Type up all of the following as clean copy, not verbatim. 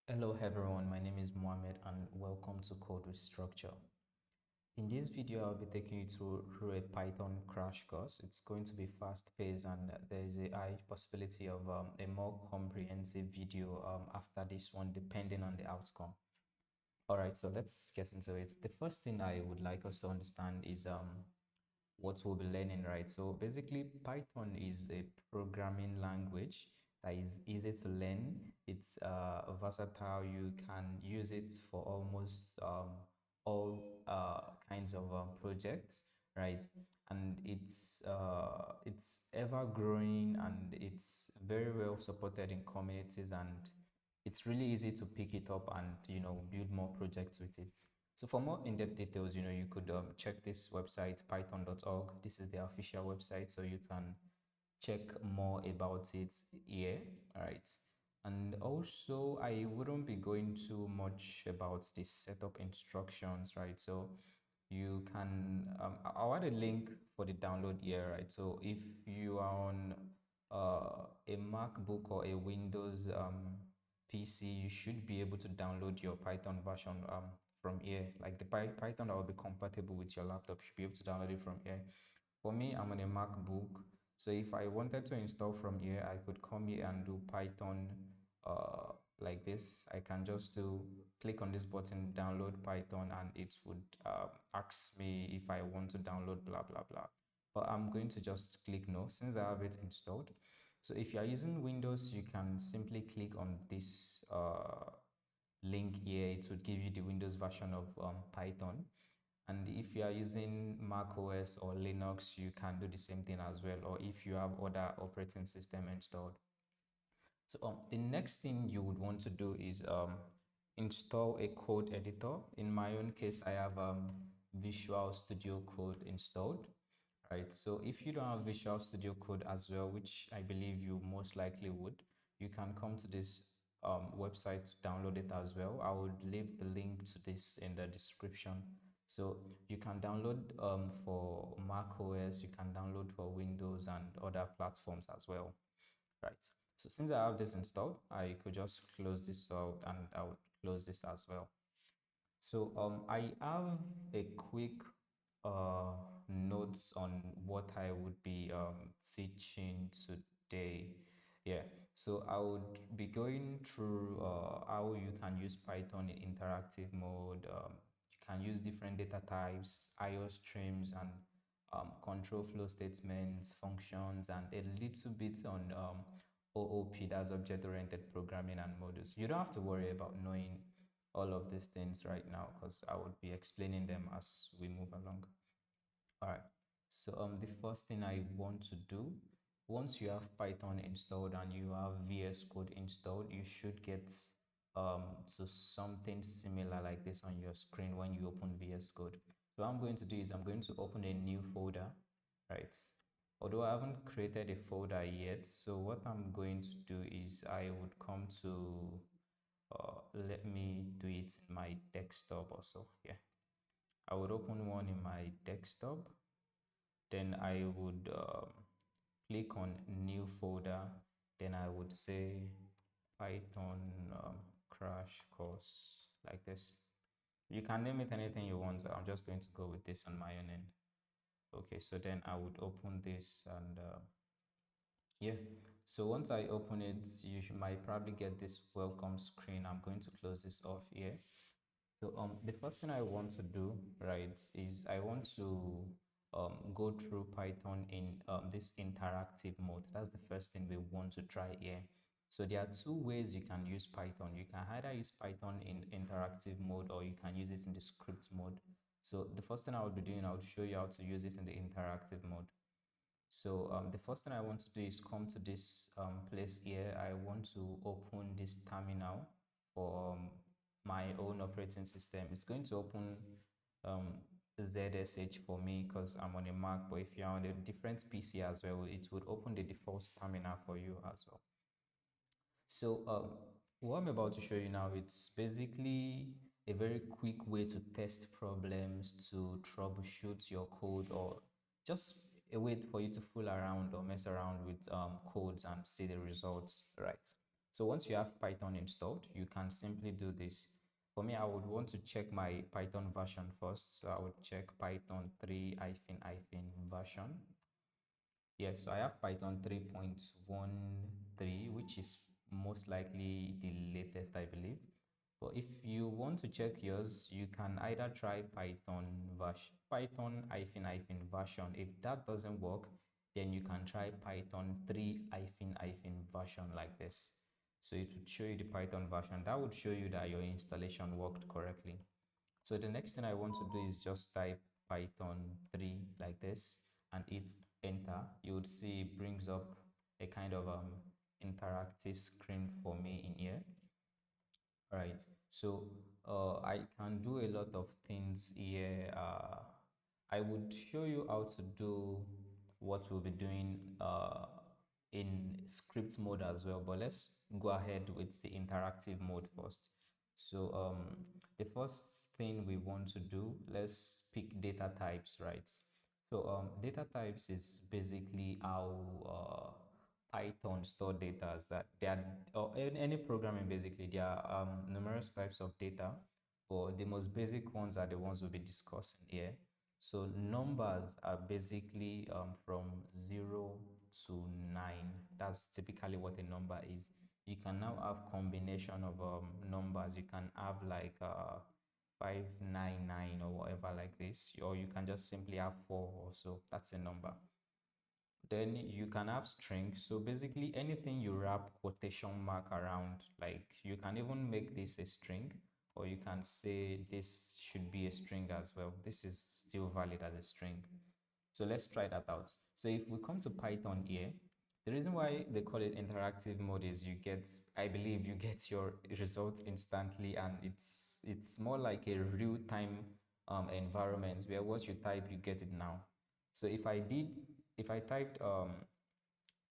Hello everyone, my name is Mohammed and welcome to Code with Structure. In this video, I'll be taking you through a Python crash course. It's going to be fast-paced and there is a high possibility of a more comprehensive video after this one, depending on the outcome. All right, so let's get into it. The first thing I would like us to understand is what we'll be learning, right? So basically, Python is a programming language that is easy to learn. It's versatile. You can use it for almost all kinds of projects, right? And it's ever growing and it's very well supported in communities, and it's really easy to pick it up and build more projects with it. So for more in-depth details, you could check this website, python.org. This is the official website, so you can check more about it here. All right. And also, I wouldn't be going too much about the setup instructions, right? So you can, I'll add a link for the download here, right? So if you are on a MacBook or a Windows PC, you should be able to download your Python version from here. Like the Python that will be compatible with your laptop, you should be able to download it from here. For me, I'm on a MacBook, so if I wanted to install from here, I could come here and do Python like this. I can just click on this button, download Python, and it would ask me if I want to download blah blah blah. But I'm going to just click no since I have it installed. So if you are using Windows, you can simply click on this link here. It would give you the Windows version of Python. And if you are using Mac OS or Linux, you can do the same thing as well, or if you have other operating system installed. So the next thing you would want to do is install a code editor. In my own case, I have Visual Studio Code installed, right? So if you don't have Visual Studio Code as well, which I believe you most likely would, you can come to this website to download it as well. I would leave the link to this in the description. So you can download for Mac OS, you can download for Windows and other platforms as well, right? So since I have this installed, I could just close this out and I would close this as well. So I have a quick uh, notes on what I would be teaching today. Yeah, so I would be going through how you can use Python in interactive mode. You can use different data types, IO streams, and control flow statements, functions, and a little bit on OOP, that's object-oriented programming and modules. You don't have to worry about knowing all of these things right now because I would be explaining them as we move along. All right. So the first thing I want to do, once you have Python installed and you have VS Code installed, you should get to something similar like this on your screen when you open VS Code. So what I'm going to do is I'm going to open a new folder, right? Although I haven't created a folder yet, so what I'm going to do is I would come to let me do it in my desktop also. Yeah, I would open one in my desktop, then I would click on new folder, then I would say Python crash course like this. You can name it anything you want. I'm just going to go with this on my own end. Okay, so then I would open this and yeah, so once I open it, might probably get this welcome screen. I'm going to close this off here. So the first thing I want to do, right, is I want to go through Python in this interactive mode. That's the first thing we want to try here. So there are two ways you can use Python. You can either use Python in interactive mode or you can use it in the script mode. So the first thing I will be doing, I'll show you how to use it in the interactive mode. So the first thing I want to do is come to this place here. I want to open this terminal for my own operating system. It's going to open um, ZSH for me because I'm on a Mac, but if you're on a different PC as well, it would open the default terminal for you as well. So what I'm about to show you now, it's basically a very quick way to test problems, to troubleshoot your code, or just a way for you to fool around or mess around with codes and see the results, right? So once you have Python installed, you can simply do this. For me, I would want to check my Python version first. So I would check Python 3 hyphen hyphen version. Yes, so I have Python 3.13, which is most likely the latest, I believe. But if you want to check yours, you can either try Python hyphen hyphen version. If that doesn't work, then you can try Python 3 hyphen hyphen version like this. So it would show you the Python version. That would show you that your installation worked correctly. So the next thing I want to do is just type Python 3 like this and hit enter. You would see it brings up a kind of interactive screen for me in here. Right. So I can do a lot of things here. I would show you how to do what we'll be doing in script mode as well. But let's go ahead with the interactive mode first. So the first thing we want to do, let's pick data types, right? So data types is basically how Python store data, that there are, or any programming basically, there are numerous types of data, but the most basic ones are the ones we'll be discussing here. So numbers are basically from 0 to 9. That's typically what a number is. You can now have combination of numbers. You can have like 599 or whatever like this, or you can just simply have 4 or so. That's a number. Then you can have strings. So basically anything you wrap quotation mark around, like you can even make this a string, or you can say this should be a string as well. This is still valid as a string. So let's try that out. So if we come to Python here, the reason why they call it interactive mode is you get, I believe you get your results instantly, and it's more like a real-time environment where what you type, you get it now. So if I typed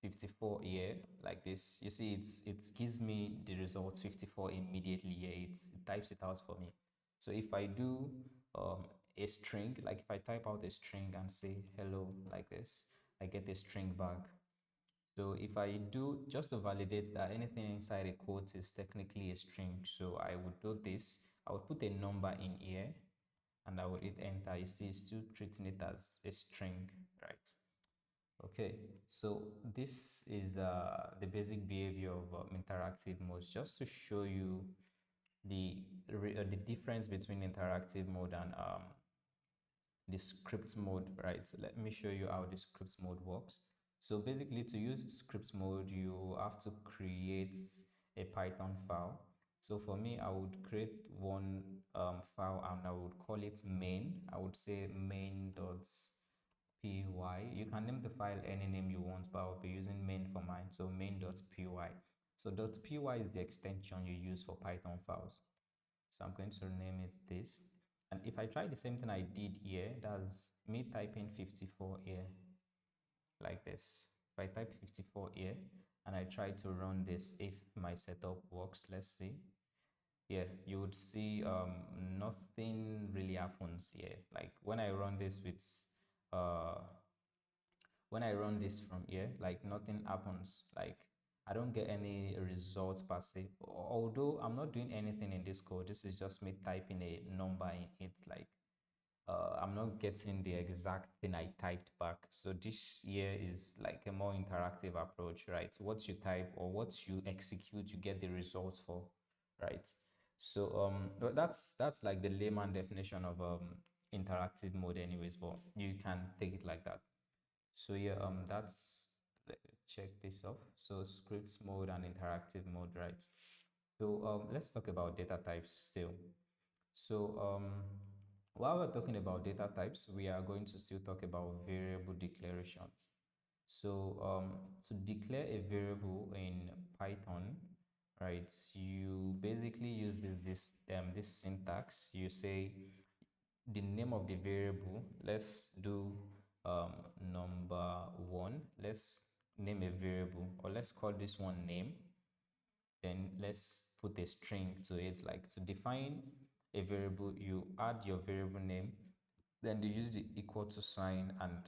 54 here like this, you see it gives me the result 54 immediately here. It types it out for me. So if I do a string, like if I type out a string and say hello like this, I get a string back. So if I do, just to validate that anything inside a quote is technically a string, so I would do this. I would put a number in here and I would hit enter. You see, it's still treating it as a string, right? Okay, so this is the basic behavior of interactive modes, just to show you the difference between interactive mode and the script mode, right? So let me show you how the script mode works. So basically, to use script mode, you have to create a Python file. So for me, I would create one file and I would call it main. I would say main.py. You can name the file any name you want, but I'll be using main for mine. So main.py. So .py is the extension you use for Python files. So I'm going to rename it this. And if I try the same thing I did here, that's me typing 54 here, like this. If I type 54 here and I try to run this, if my setup works, let's see. Yeah, you would see nothing really happens here. Like when I run this with uh when I run this from here, like nothing happens. Like I don't get any results per se. Although I'm not doing anything in this code, this is just me typing a number in it. Like I'm not getting the exact thing I typed back. So this here is like a more interactive approach, right? What you type or what you execute, you get the results for, right? So but that's like the layman definition of interactive mode anyways, but you can take it like that. So yeah, that's, let me check this off. So scripts mode and interactive mode, right? So let's talk about data types still. So while we're talking about data types, we are going to still talk about variable declarations. So to declare a variable in Python, right, you basically use this syntax. You say the name of the variable. Let's do number one. Let's name a variable, or let's call this one name. Then let's put a string to it. Like to define a variable, you add your variable name, then you use the equal to sign and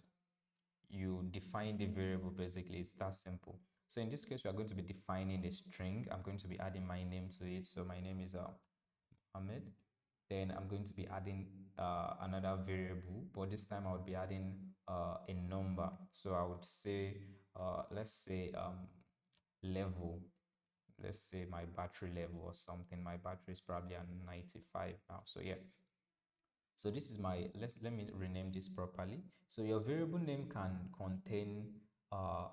you define the variable. Basically, it's that simple. So in this case, we are going to be defining a string. I'm going to be adding my name to it. So my name is Ahmed. Then I'm going to be adding another variable, but this time I would be adding a number. So I would say, let's say level. Let's say my battery level or something. My battery is probably at 95 now. So yeah. So this is my, let me rename this properly. So your variable name can contain uh,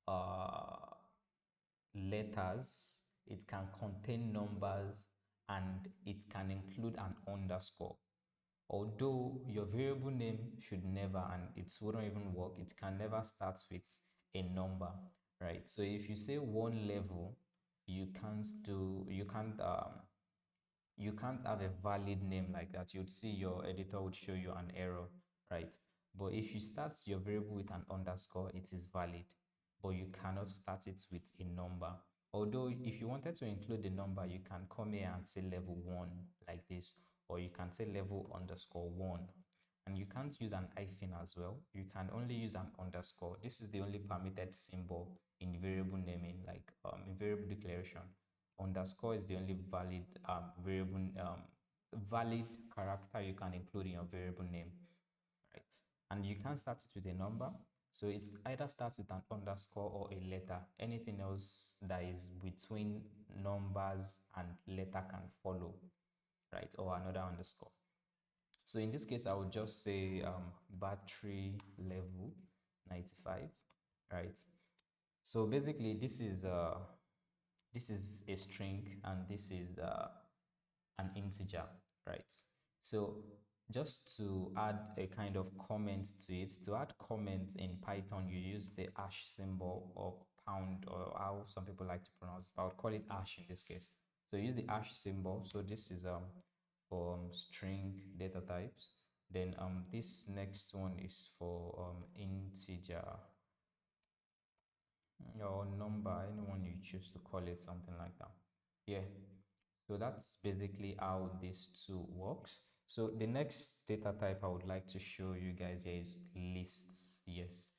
uh, letters, it can contain numbers, and it can include an underscore. Although your variable name should never, and it wouldn't even work, it can never start with a number, right? So if you say one level, you can't have a valid name like that. You'd see your editor would show you an error, right? But if you start your variable with an underscore, it is valid, but you cannot start it with a number. Although if you wanted to include the number, you can come here and say level 1 like this, or you can say level underscore 1. And you can't use an hyphen as well. You can only use an underscore. This is the only permitted symbol in variable naming, like in variable declaration. Underscore is the only valid valid character you can include in your variable name, right? And you can start it with a number. So it's either starts with an underscore or a letter. Anything else that is between numbers and letter can follow, right? Or another underscore. So in this case, I would just say battery level 95, right? So basically, this is a string and this is an integer, right? So just to add a kind of comment to it, to add comment in Python, you use the hash symbol or pound, or how some people like to pronounce it. I would call it hash in this case. So use the hash symbol. So this is for string data types. Then this next one is for integer or number, anyone you choose to call it, something like that. Yeah. So that's basically how this two works. So the next data type I would like to show you guys here is lists. Yes.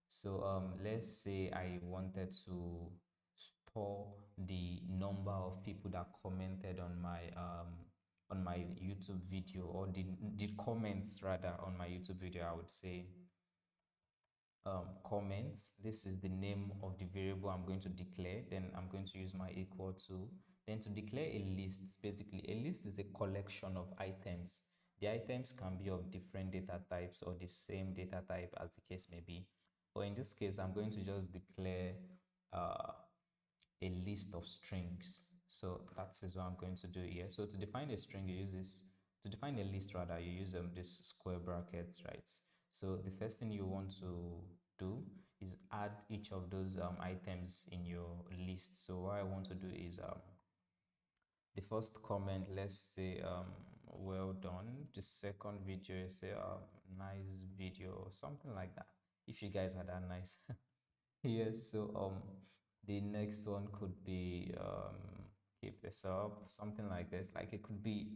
So let's say I wanted to store the number of people that commented on my YouTube video, or did comments rather on my YouTube video. I would say comments. This is the name of the variable I'm going to declare. Then I'm going to use my equal to. Then to declare a list, basically a list is a collection of items. The items can be of different data types or the same data type as the case may be. But in this case, I'm going to just declare uh, a list of strings. So that is what I'm going to do here. So to define a string, you use this. To define a list rather, you use this square brackets, right? So the first thing you want to do is add each of those items in your list. So what I want to do is the first comment, let's say well done. The second video, say nice video or something like that, if you guys are that nice. Yes, so the next one could be keep this up, something like this. Like it could be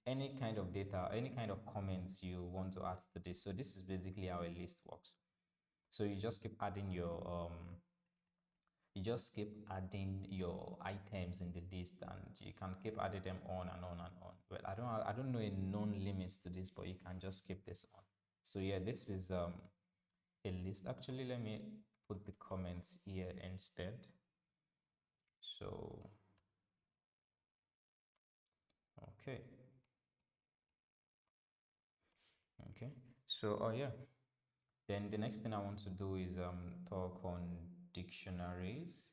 any kind of data, any kind of comments you want to add to this. So this is basically how a list works. So you just keep adding your items in the list, and you can keep adding them on and on and on. Well, I don't know a known limits to this, but you can just keep this on. So yeah, this is a list. Actually, let me put the comments here instead. So okay, okay. So oh yeah, then the next thing I want to do is talk on dictionaries.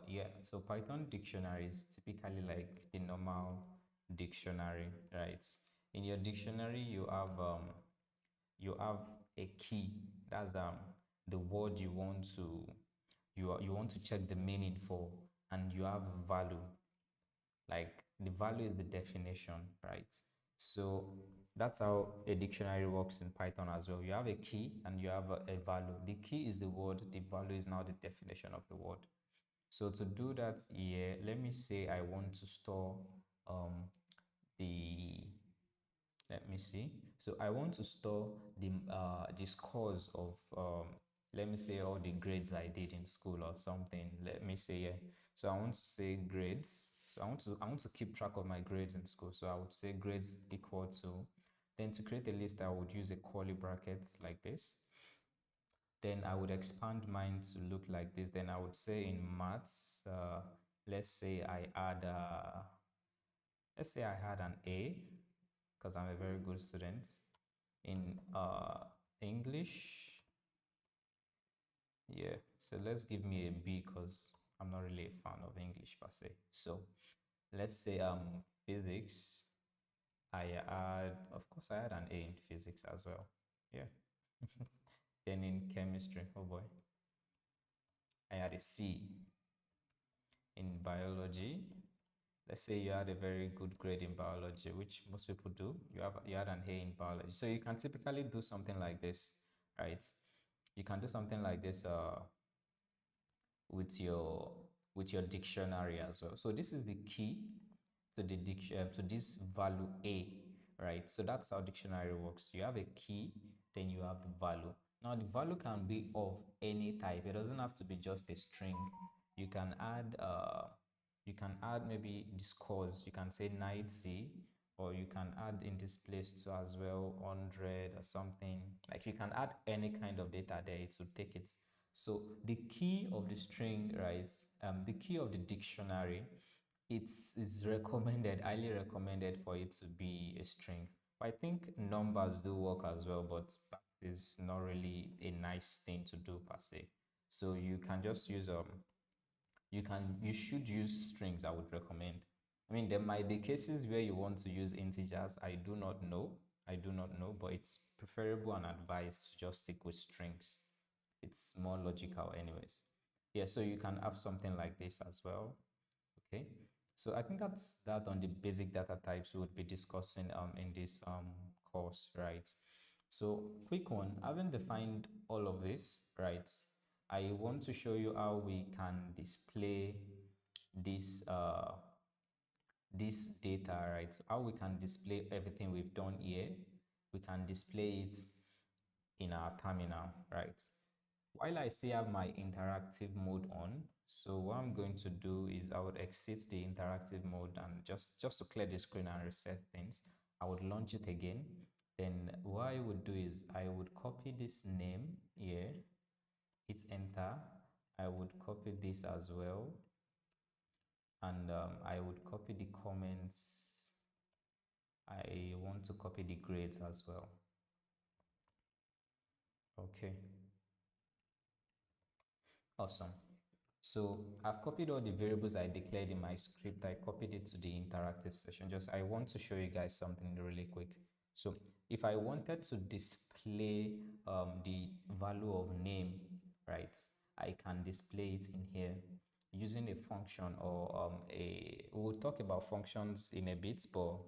Yeah, so Python dictionary is typically like the normal dictionary, right? In your dictionary, you have a key. That's the word you want to you want to check the meaning for, and you have value. Like the value is the definition, right? So that's how a dictionary works in Python as well. You have a key and you have a value. The key is the word, the value is now the definition of the word. So to do that here, let me say I want to store um, the, let me see. So I want to store the scores of let me say all the grades I did in school or something. Let me say, yeah. So I want to say grades. So I want to keep track of my grades in school. So I would say grades equal to, then to create a list, I would use a curly brackets like this. Then I would expand mine to look like this. Then I would say in maths, let's say let's say I had an A because I'm a very good student. In English, yeah, so let's give me a B because I'm not really a fan of English per se. So let's say physics, of course I had an A in physics as well. Yeah. Then in chemistry, oh boy, I had a C. In biology, let's say you had a very good grade in biology, which most people do. You had an A in biology. So you can typically do something like this, right? You can do something like this with your dictionary as well. So this is the key to the to this value A, right? So that's how dictionary works. You have a key, then you have the value. Now the value can be of any type. It doesn't have to be just a string. You can add maybe the scores. You can say 90, or you can add in this place too as well 100 or something. Like you can add any kind of data there, it will take it. So the key of the string, right? The key of the dictionary, is recommended, highly recommended for it to be a string. I think numbers do work as well, but that is not really a nice thing to do per se. So you can just use you should use strings, I would recommend. I mean, there might be cases where you want to use integers. I do not know, but it's preferable and advised to just stick with strings. It's more logical anyways. Yeah, so you can have something like this as well. Okay, so I think that's that on the basic data types we would be discussing in this course, right? So quick one, having defined all of this, right? I want to show you how we can display this this data, right? How we can display everything we've done here. We can display it in our terminal, right? While I still have my interactive mode on, so what I'm going to do is I would exit the interactive mode, and just to clear the screen and reset things, I would launch it again. Then what I would do is I would copy this name here, hit enter. I would copy this as well, and I would copy the comments. I want to copy the grades as well. Okay, awesome. So I've copied all the variables I declared in my script. I copied it to the interactive session. Just I want to show you guys something really quick. So if I wanted to display the value of name, right, I can display it in here using a function or we'll talk about functions in a bit, but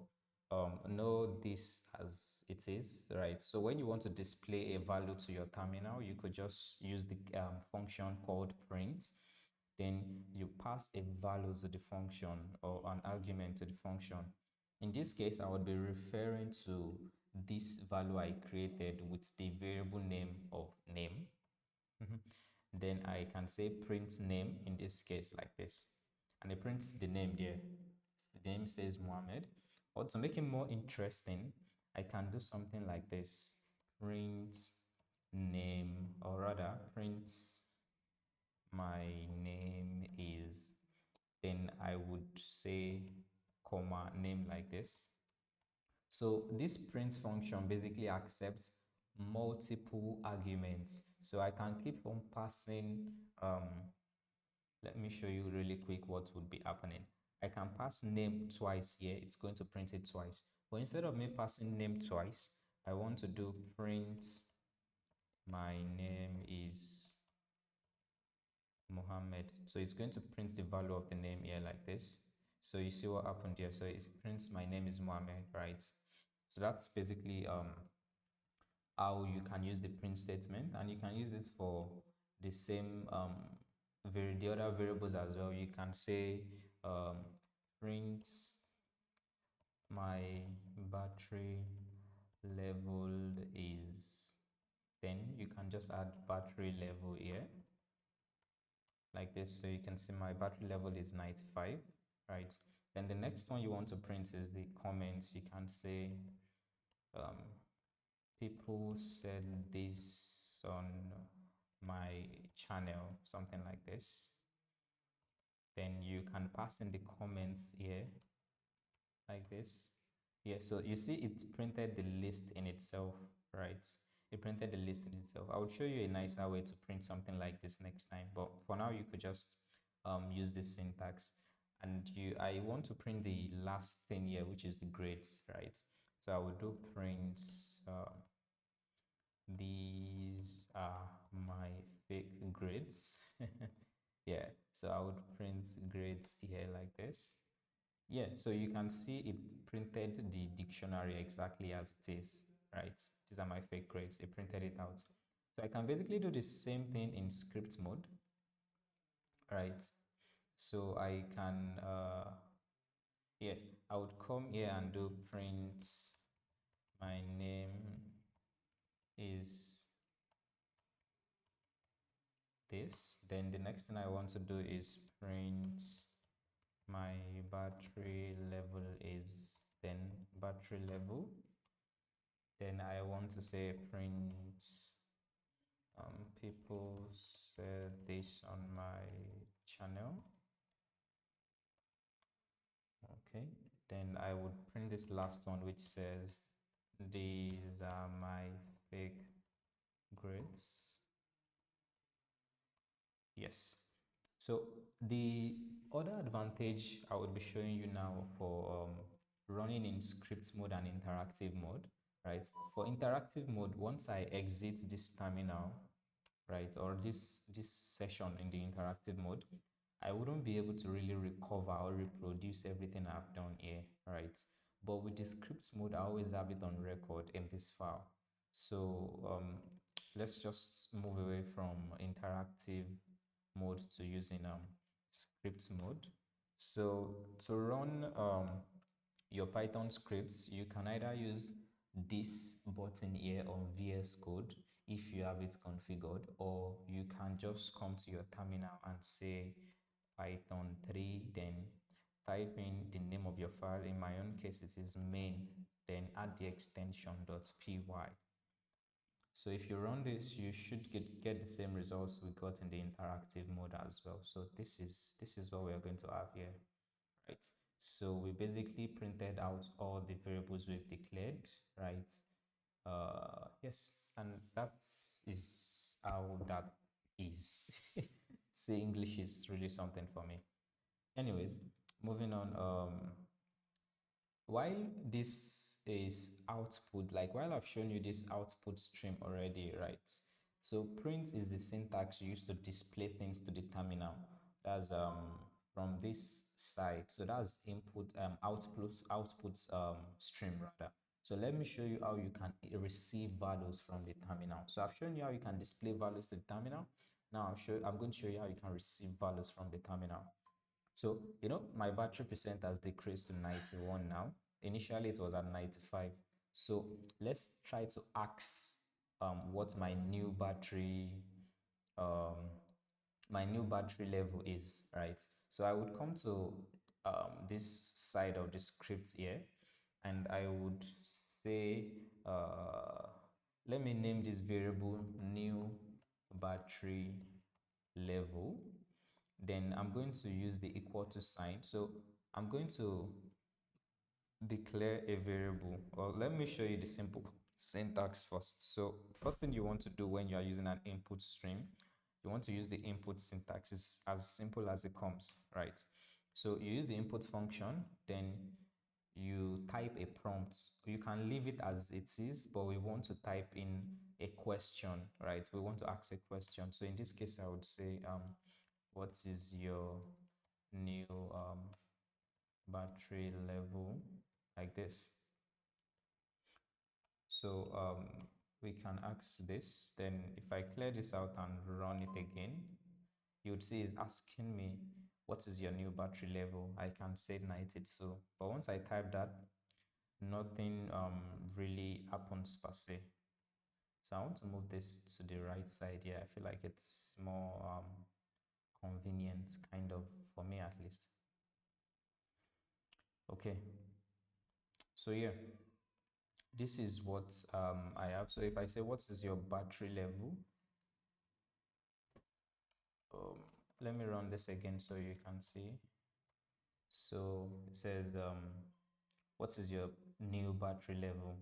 know this as it is, right? So when you want to display a value to your terminal, you could just use the function called print. Then you pass a value to the function or an argument to the function. In this case, I would be referring to this value I created with the variable name of name. Then I can say print name in this case like this, and it prints the name there. The name says Mohammed. Or to make it more interesting, I can do something like this: print name, or rather print my name is, then I would say comma name like this. So this print function basically accepts multiple arguments. So I can keep on passing, let me show you really quick what would be happening. I can pass name twice here. It's going to print it twice. But instead of me passing name twice, I want to do print my name is Mohammed. So it's going to print the value of the name here like this. So you see what happened here. So it prints my name is Mohammed, right? So that's basically how you can use the print statement, and you can use this for the same the other variables as well. You can say print my battery level is, Then you can just add battery level here like this. So you can see my battery level is 95, right? Then the next one you want to print is the comments. You can say um, people said this on my channel, something like this. Then you can pass in the comments here like this. Yeah, so you see it printed the list in itself, right? It printed the list in itself. I will show you a nicer way to print something like this next time, but for now you could just use this syntax. And I want to print the last thing here, which is the grades, right? So I will do print these are my fake grades. Yeah, so I would print grades here like this. Yeah, so you can see it printed the dictionary exactly as it is, right? These are my fake grades. It printed it out. So I can basically do the same thing in script mode, right? So I can, yeah, I would come here and do print my name is this. Then the next thing I want to do is print my battery level is then battery level. Then I want to say print people said this on my channel. Okay, then I would print this last one which says these are my fake grades. Yes. So the other advantage I would be showing you now for running in script mode and interactive mode, right? For interactive mode, once I exit this terminal, right, or this session in the interactive mode, I wouldn't be able to really recover or reproduce everything I've done here, right? But with the script mode, I always have it on record in this file. So let's just move away from interactive mode to using script mode. So to run your Python scripts, you can either use this button here on VS Code if you have it configured, or you can just come to your terminal and say Python 3, then type in the name of your file. In my own case, it is main, then add the extension .py. So if you run this, you should get the same results we got in the interactive mode as well. So this is what we are going to have here, right? So we basically printed out all the variables we've declared, right? Yes, and that is how that is. See, English is really something for me. Anyways, moving on. While this is output, like while I've shown you this output stream already, right? So print is the syntax used to display things to the terminal. That's from this side. So that's input output stream rather. So let me show you how you can receive values from the terminal. So I've shown you how you can display values to the terminal. Now I'm going to show you how you can receive values from the terminal. So, my battery percent has decreased to 91 now. Initially, it was at 95. So let's try to ask what um, my new battery level is, right? So I would come to this side of the script here, and I would say, let me name this variable new battery level. Then I'm going to use the equal to sign. So I'm going to declare a variable. Well, let me show you the simple syntax first. So first thing you want to do when you are using an input stream, you want to use the input syntax. It's as simple as it comes, right? So you use the input function, then you type a prompt. You can leave it as it is, but we want to type in a question, right? We want to ask a question. So in this case, I would say, what is your new battery level, like this. So we can ask this. Then if I clear this out and run it again, you would see it's asking me what is your new battery level. I can say 92, but once I type that, nothing really happens per se. So I want to move this to the right side here. I feel like it's more convenient, kind of, for me at least. Okay, so yeah, this is what I have. So if I say, what is your battery level? Um, Let me run this again so you can see. So it says, what is your new battery level?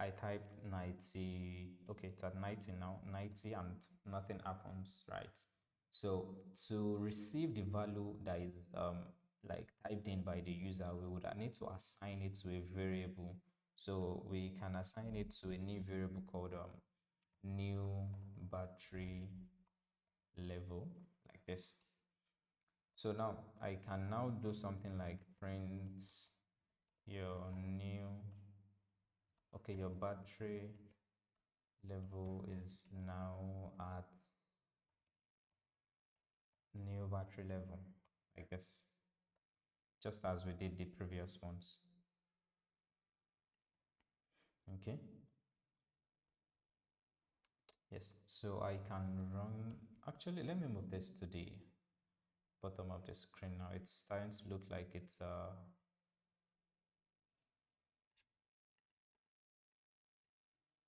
I type 90. Okay, it's at 90 now, 90, and nothing happens, right? So to receive the value that is like typed in by the user, we would need to assign it to a variable. So we can assign it to a new variable called new battery level, like this. So now I can now do something like print your new, okay, your battery level is now at new battery level, I guess, just as we did the previous ones. Okay, yes, so I can run, actually, let me move this to the bottom of the screen now. It's starting to look like it's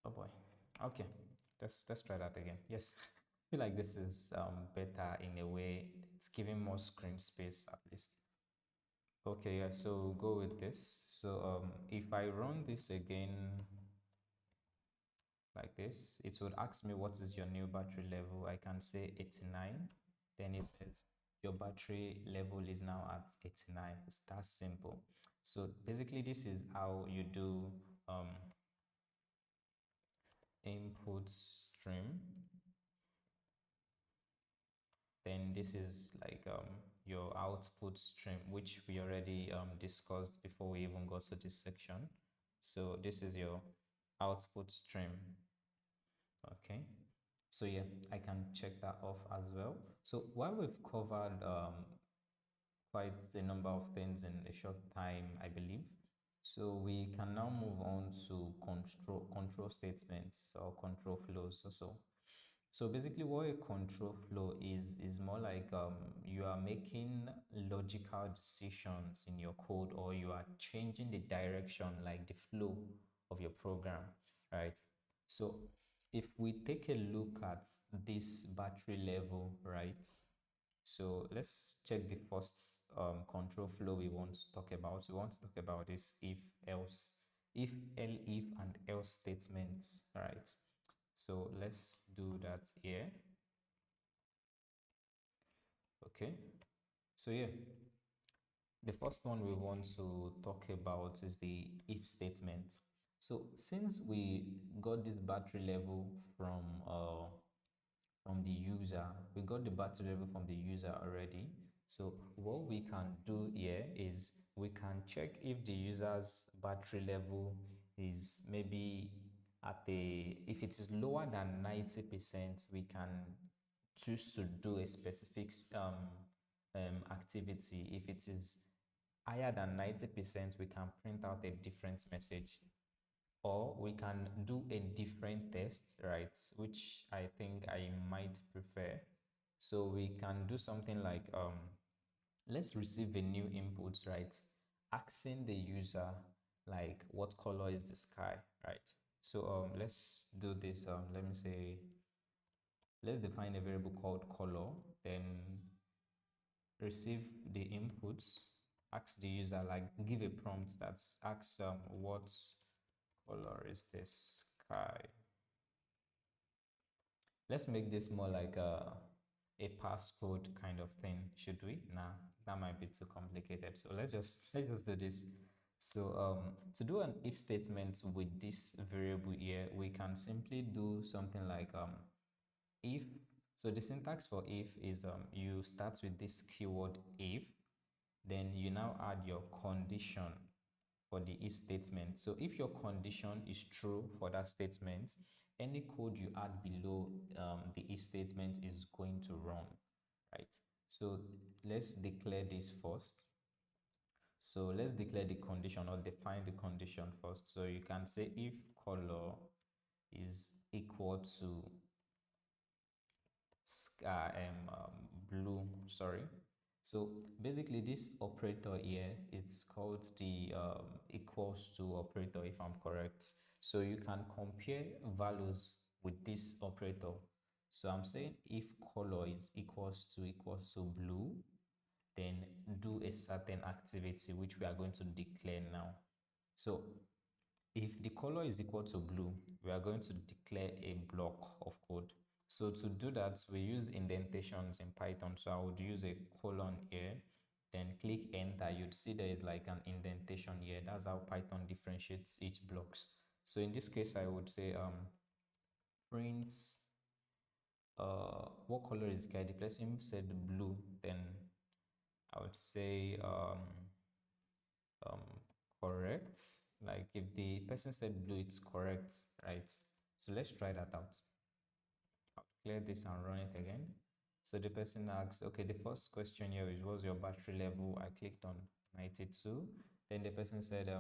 oh boy. Okay, let's try that again. Yes, I feel like this is better in a way. It's giving more screen space at least. Okay, yeah, so go with this. So if I run this again like this, it would ask me, what is your new battery level? I can say 89. Then it says your battery level is now at 89. It's that simple. So basically this is how you do input stream. Then this is like your output stream, which we already discussed before we even got to this section. So this is your output stream. Okay, so yeah, I can check that off as well. So while we've covered quite a number of things in a short time, I believe, so we can now move on to control statements or control flows also. So basically what a control flow is more like you are making logical decisions in your code, or you are changing the direction, like the flow of your program, right? So if we take a look at this battery level, right? So let's check the first control flow we want to talk about. We want to talk about this if else, if elif and else statements, right? So let's do that here. Okay, so yeah, the first one we want to talk about is the if statement. So since we got this battery level from the user, we got the battery level from the user already. So what we can do here is we can check if the user's battery level is maybe at a, if it is lower than 90%, we can choose to do a specific activity. If it is higher than 90%, we can print out a different message, or we can do a different test, right? Which I think I might prefer. So we can do something like let's receive a new input, right? Asking the user like, what color is the sky, right? So let's do this. Let me say, let's define a variable called color, then receive the inputs, ask the user, like give a prompt that's ask what color is this sky. Let's make this more like a passcode kind of thing, should we? Nah, that might be too complicated. So let's just do this. So to do an if statement with this variable here, we can simply do something like if. So the syntax for if is you start with this keyword if, then you now add your condition for the if statement. So if your condition is true for that statement, any code you add below the if statement is going to run, right? So let's declare this first. So let's declare the condition, or define the condition first. So you can say if color is equal to sky blue, sorry. So basically this operator here, it's called the equals to operator, if I'm correct. So you can compare values with this operator. So I'm saying if color is equals to blue, then do a certain activity which we are going to declare now. So if the color is equal to blue, we are going to declare a block of code. So to do that, we use indentations in Python. So I would use a colon here, then click enter. You'd see there is like an indentation here. That's how Python differentiates each blocks. So in this case, I would say print what color is guy? The person said blue, then I would say um, correct. Like if the person said blue, it's correct, right? So let's try that out. I'll clear this and run it again. So the person asks, okay, the first question here is what's your battery level? I clicked on 92. Then the person said,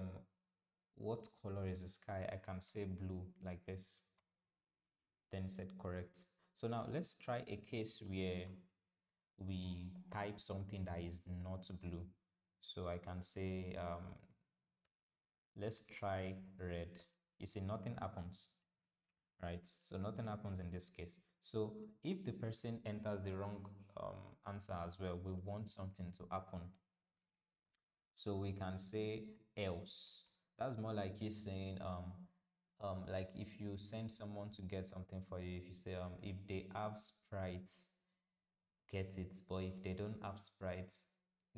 what color is the sky? I can say blue like this. Then it said correct. So now let's try a case where we type something that is not blue. So I can say let's try red. You see, nothing happens, right? So nothing happens in this case. So if the person enters the wrong answer as well, we want something to happen. So we can say else. That's more like you saying like if you send someone to get something for you, if you say if they have sprites, get it, but if they don't have sprites,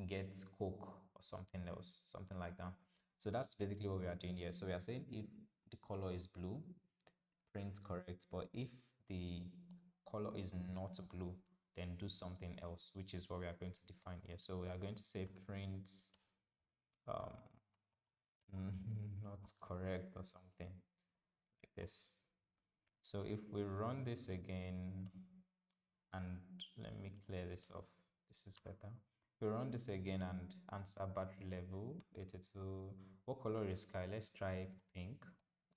get coke or something else, something like that. So that's basically what we are doing here. So we are saying if the color is blue, print correct, but if the color is not blue, then do something else, which is what we are going to define here. So we are going to say print um not correct or something like this. So if we run this again, and let me clear this off, this is better. We run this again and answer battery level 82. What color is sky? Let's try pink.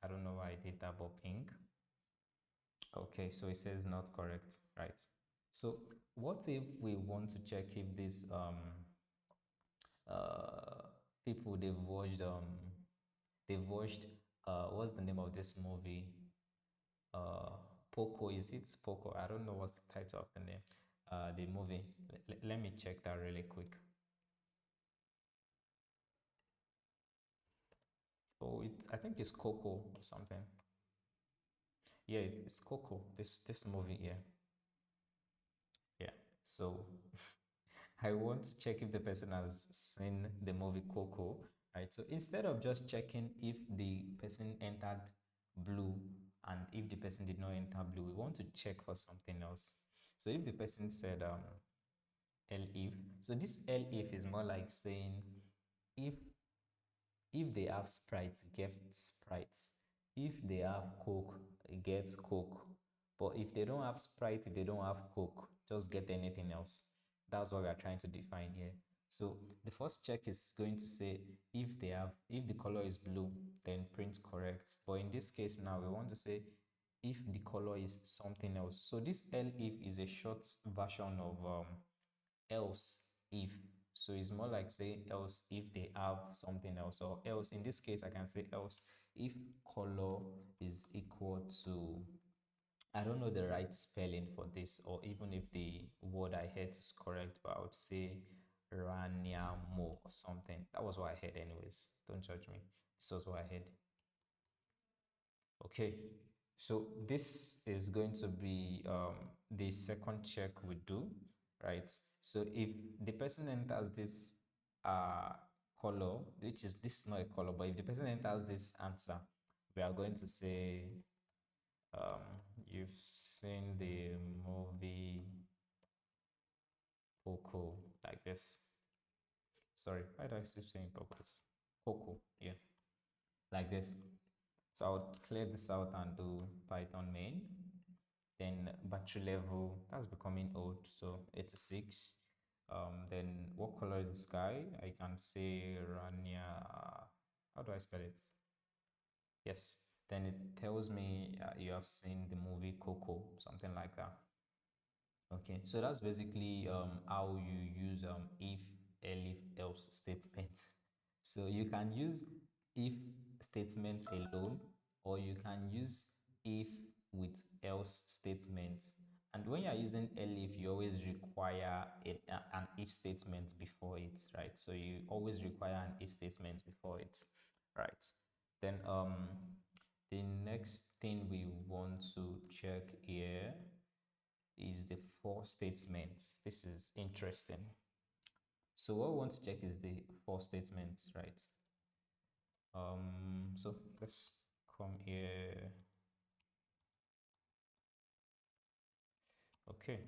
I don't know why I did that, but pink. Okay, so it says not correct, right? So what if we want to check if this uh people they've watched what's the name of this movie? uh Poco, is it Poco? I don't know what's the title of the name. The movie. Let me check that really quick. Oh, it's, I think it's Coco or something. Yeah, it's Coco. This movie here. Yeah. So I want to check if the person has seen the movie Coco, right? So instead of just checking if the person entered blue and if the person did not enter blue, we want to check for something else. So if the person said elif, so this elif is more like saying if they have sprites, get sprites. If they have coke, get coke. But if they don't have sprite, if they don't have coke, just get anything else. That's what we are trying to define here. So the first check is going to say if the color is blue, then print correct. But in this case now, we want to say if the color is something else. So this elif is a short version of else if. So it's more like saying else if they have something else, or else in this case I can say else if color is equal to, I don't know the right spelling for this, or even if the word I heard is correct, but I would say raniamo or something. That was what I heard anyways. Don't judge me. This was what I heard. Okay, so this is going to be the second check we do, right? So if the person enters this uh, color, which is, this is not a color, but if the person enters this answer, we are going to say you've seen the movie Poco, like this. Sorry, why do I keep saying Poco? Poco, yeah, like this. So I'll clear this out and do Python main. Then battery level, that's becoming old, so 86. Then what color is the sky? I can say Rania. How do I spell it? Yes. Then it tells me you have seen the movie Coco, something like that. Okay, so that's basically how you use if, elif, else statement. So you can use if statement alone, or you can use if with else statements. And when you are using elif, you always require an if statement before it, right? So you always require an if statement before it, right? Then the next thing we want to check here is the for statements. This is interesting. So what we want to check is the for statements, right? So let's come here. Okay.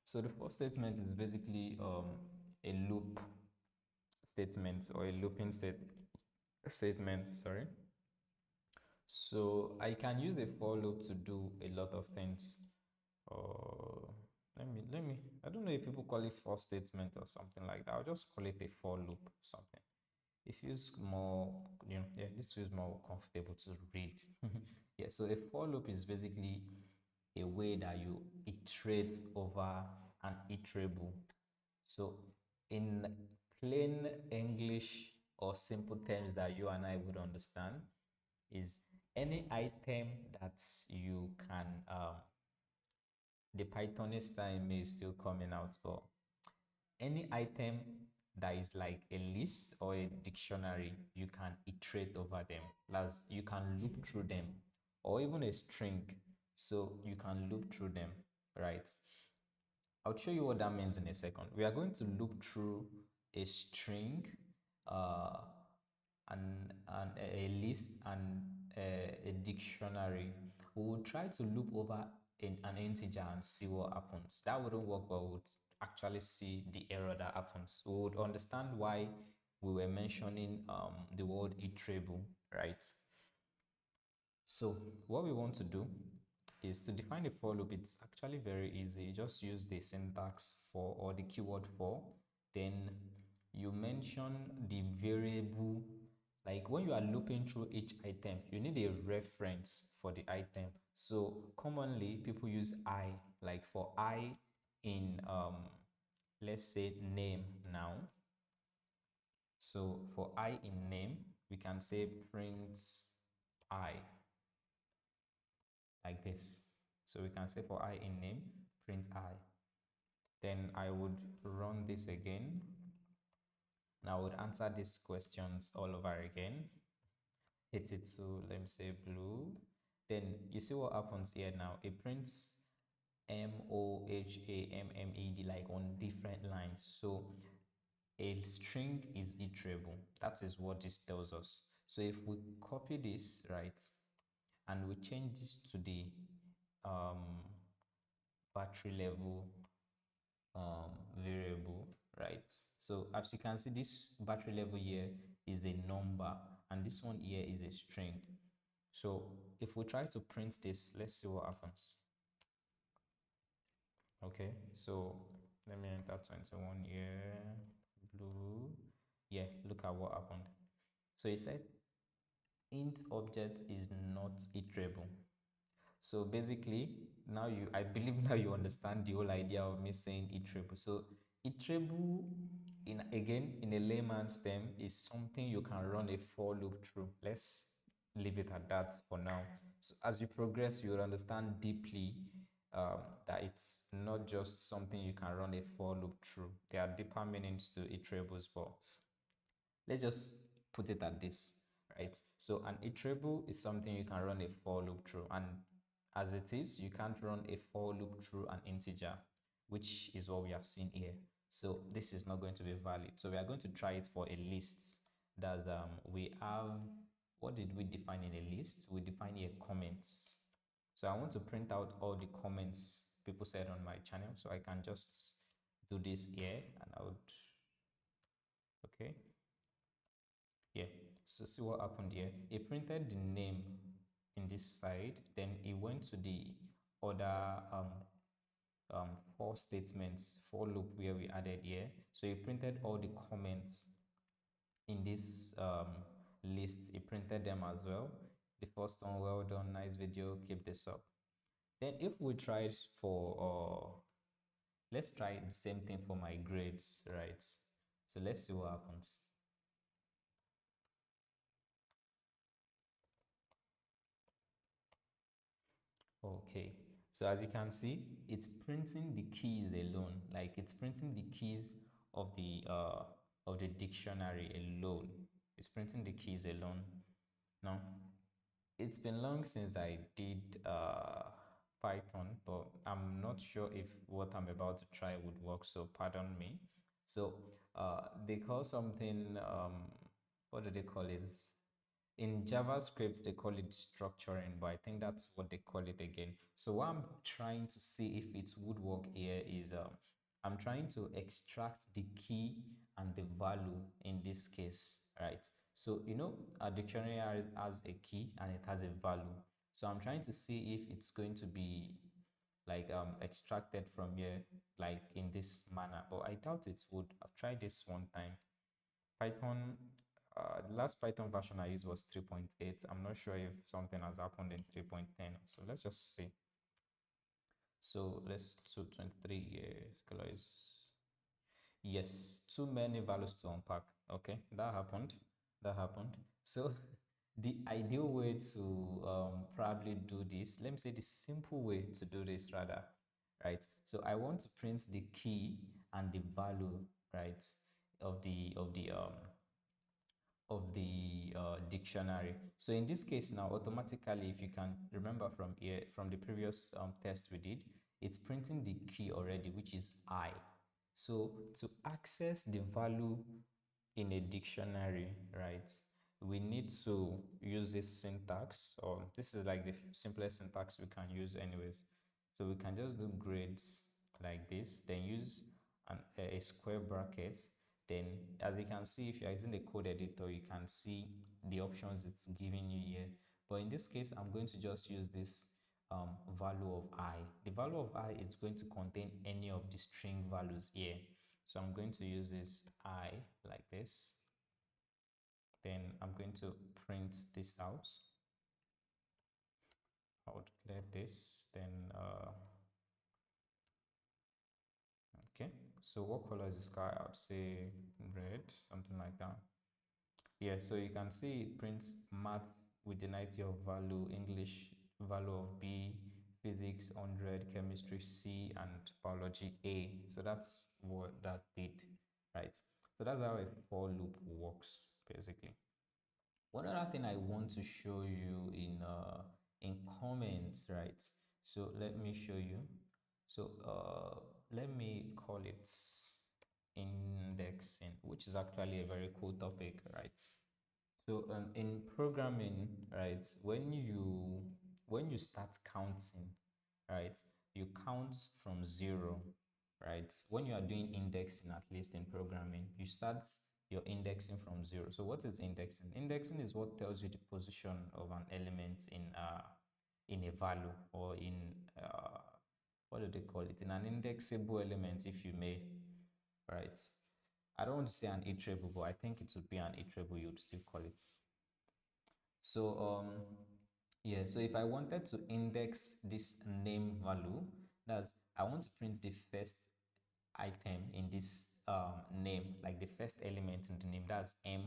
So the for statement is basically a loop statement, or a looping statement. Sorry. So I can use a for loop to do a lot of things. Uh, let me. I don't know if people call it for statement or something like that. I'll just call it a for loop or something. It feels more, yeah, this feels more comfortable to read. Yeah, so a for loop is basically a way that you iterate over an iterable. So in plain English or simple terms that you and I would understand, is any item that you can the Pythonist time is still coming out, but any item that is like a list or a dictionary, you can iterate over them. As you can loop through them, or even a string, so you can loop through them, right? I'll show you what that means in a second. We are going to loop through a string, uh, and a list, and a dictionary. We will try to loop over an integer and see what happens. That wouldn't work, but we would actually see the error that happens. We would understand why we were mentioning the word iterable, right? So what we want to do is to define a for loop. It's actually very easy. You just use the syntax for, or the keyword for, then you mention the variable. Like when you are looping through each item, you need a reference for the item. So commonly people use I, like for I in let's say name now. So for I in name, we can say print I, like this. So we can say for I in name, print I. Then I would run this again. Now I would answer these questions all over again. Hit it to, let me say, blue. Then you see what happens here now. It prints MOHAMMED, like on different lines. So a string is iterable. That is what this tells us. So if we copy this, right, and we change this to the um, battery level variable, right? So as you can see, this battery level here is a number, and this one here is a string. So if we try to print this, let's see what happens. Okay, so let me enter 21 here, blue. Yeah, look at what happened. So it said int object is not iterable. So basically, now I believe now you understand the whole idea of me saying iterable. So iterable, in a layman's term, is something you can run a for loop through. Let's leave it at that for now. So as you progress, you will understand deeply that it's not just something you can run a for loop through. There are deeper meanings to iterables, but let's just put it at this, right? So an iterable is something you can run a for loop through, and as it is, you can't run a for loop through an integer, which is what we have seen here. So this is not going to be valid. So we are going to try it for a list. That's we have, what did we define in a list? We define here comments. So I want to print out all the comments people said on my channel. So I can just do this here, and I would, okay. Yeah, so see what happened here. He printed the name in this side, then he went to the other for statements, for loop where we added here. So he printed all the comments in this lists. It printed them as well. The first one, well done, nice video, keep this up. Then if we try it for let's try the same thing for my grades, right? So let's see what happens. Okay, so as you can see, it's printing the keys alone, like it's printing the keys of the dictionary alone. It's printing the keys alone. Now, it's been long since I did Python, but I'm not sure if what I'm about to try would work, so pardon me. So they call something, what do they call it? In JavaScript, they call it structuring, but I think that's what they call it again. So what I'm trying to see if it would work here is I'm trying to extract the key and the value in this case, right? So, you know, a dictionary has a key and it has a value. So I'm trying to see if it's going to be like extracted from here, like in this manner, but I doubt it would. I've tried this one time. Python, the last Python version I used was 3.8. I'm not sure if something has happened in 3.10. So let's just see. So let's do 23 years. Color is, yes, too many values to unpack. Okay, that happened. That happened. So the ideal way to probably do this, let me say the simple way to do this rather, right? So I want to print the key and the value, right, of the dictionary. So in this case now, automatically, if you can remember from here, from the previous test we did, it's printing the key already, which is I. So to access the value in a dictionary, right, we need to use this syntax, or this is like the simplest syntax we can use anyways. So we can just do grades like this, then use a square bracket. Then as you can see, if you're using the code editor, you can see the options it's giving you here. But in this case, I'm going to just use this value of I. The value of I is going to contain any of the string values here. So I'm going to use this I like this. Then I'm going to print this out. I would clear this. Then, okay. So what color is the sky? I would say red, something like that. Yeah, so you can see it prints math with the 90 of value, English value of B, physics 100, chemistry C, and biology A. So that's what that did, right? So that's how a for loop works, basically. One other thing I want to show you in comments, right? So let me show you. So let me call it indexing, which is actually a very cool topic, right? So in programming, right, when you start counting, right, you count from zero, right? When you are doing indexing, at least in programming, you start your indexing from zero. So what is indexing? Indexing is what tells you the position of an element in a value, or in what do they call it? In an indexable element, if you may, right? I don't want to say an iterable, but I think it would be an iterable, you'd still call it. So yeah, so if I wanted to index this name value, that's I want to print the first item in this name, like the first element in the name, that's M.